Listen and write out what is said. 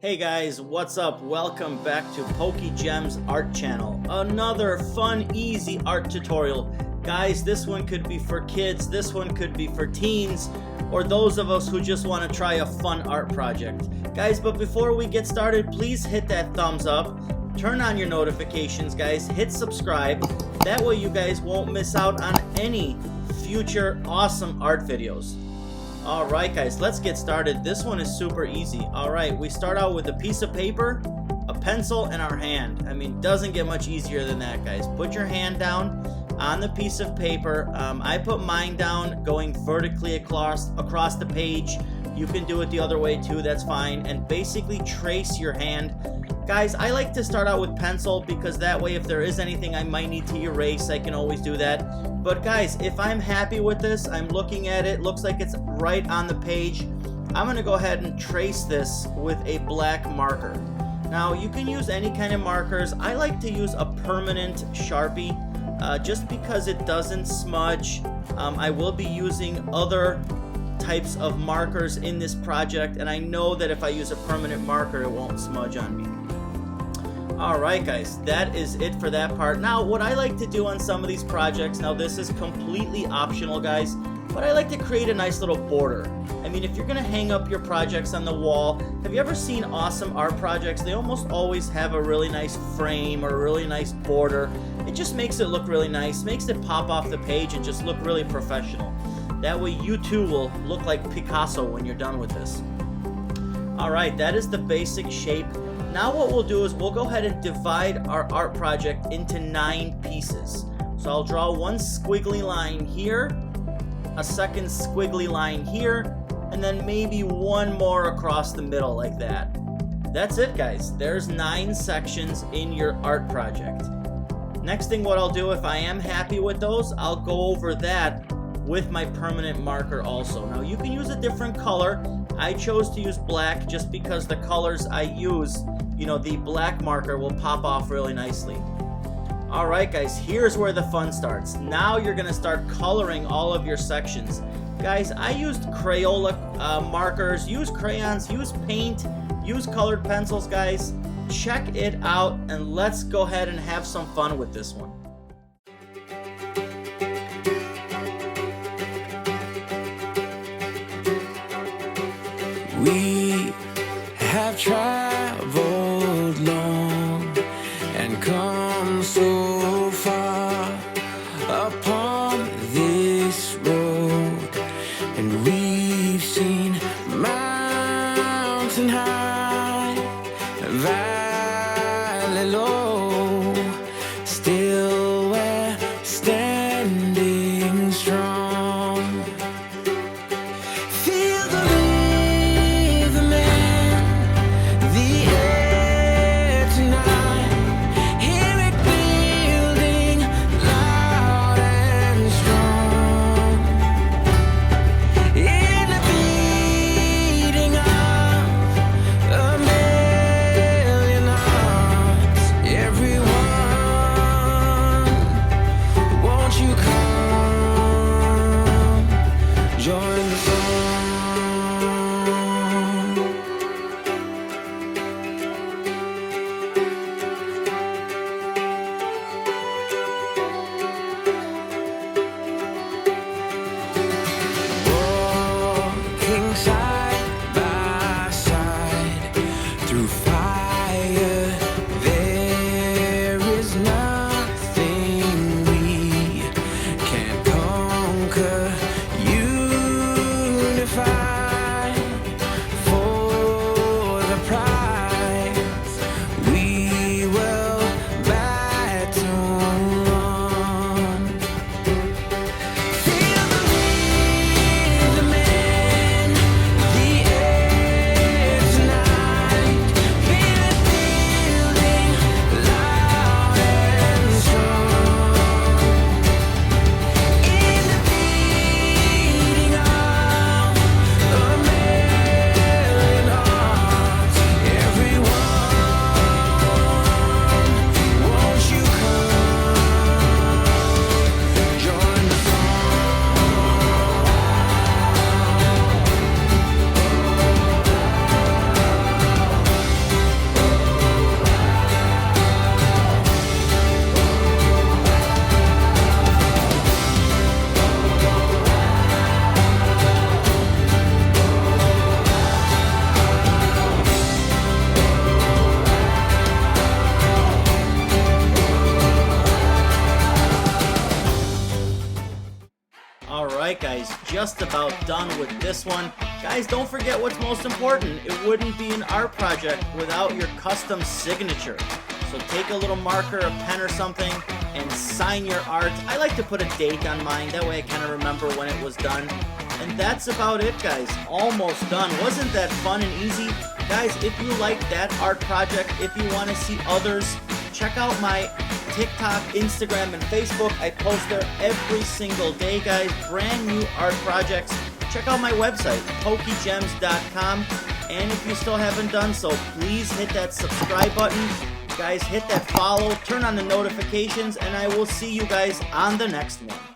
Hey guys, what's up? Welcome back to Pokegemz art channel. Another fun, easy art tutorial. Guys, this one could be for kids, this one could be for teens, or those of us who just want to try a fun art project. Guys, but before we get started, please hit that thumbs up, turn on your notifications, guys, hit subscribe. That way you guys won't miss out on any future awesome art videos. Alright guys, let's get started. This one is super easy. Alright, we start out with a piece of paper, a pencil, and our hand. I mean, doesn't get much easier than that, guys. Put your hand down on the piece of paper. I put mine down going vertically across the page. You can do it the other way too, that's fine. And basically trace your hand. Guys, I like to start out with pencil because that way if there is anything I might need to erase, I can always do that. But guys, if I'm happy with this, I'm looking at it, looks like it's right on the page, I'm going to go ahead and trace this with a black marker. Now, you can use any kind of markers. I like to use a permanent Sharpie just because it doesn't smudge. I will be using other types of markers in this project, and I know that if I use a permanent marker, it won't smudge on me. Alright guys, that is it for that part. Now, what I like to do on some of these projects, now this is completely optional guys, but I like to create a nice little border. I mean, if you're going to hang up your projects on the wall, have you ever seen awesome art projects? They almost always have a really nice frame or a really nice border. It just makes it look really nice, makes it pop off the page and just look really professional. That way you too will look like Picasso when you're done with this. Alright, that is the basic shape. Now what we'll do is we'll go ahead and divide our art project into 9 pieces. So I'll draw one squiggly line here, a second squiggly line here, and then maybe one more across the middle like that. That's it guys. There's 9 sections in your art project. Next thing what I'll do, if I am happy with those, I'll go over that with my permanent marker also. Now you can use a different color. I chose to use black just because the colors I use, you know, the black marker will pop off really nicely. Alright guys, here's where the fun starts. Now you're going to start coloring all of your sections. Guys, I used Crayola markers, use crayons, use paint, use colored pencils guys. Check it out and let's go ahead and have some fun with this one. We have traveled long and come so far upon this road, and we've seen mountain high, valley low, still we're standing strong. Feel the rhythm in the air tonight, hear it building loud and strong, in the beating of a million hearts. Everyone, won't you come join the song? Walking side by side through fire, there is nothing we can't conquer. Unified for the prize, we will battle on. Feel the rhythm in the air tonight, Alright guys, just about done with this one. Guys, don't forget what's most important. It wouldn't be an art project without your custom signature. So take a little marker, a pen or something, and sign your art. I like to put a date on mine, that way I kind of remember when it was done. And that's about it, guys. Almost done. Wasn't that fun and easy? Guys, if you like that art project, if you want to see others, check out my TikTok, Instagram, and Facebook. I post there every single day, guys. Brand new art projects. Check out my website, pokegemz.com. And if you still haven't done so, please hit that subscribe button. Guys, hit that follow, turn on the notifications, and I will see you guys on the next one.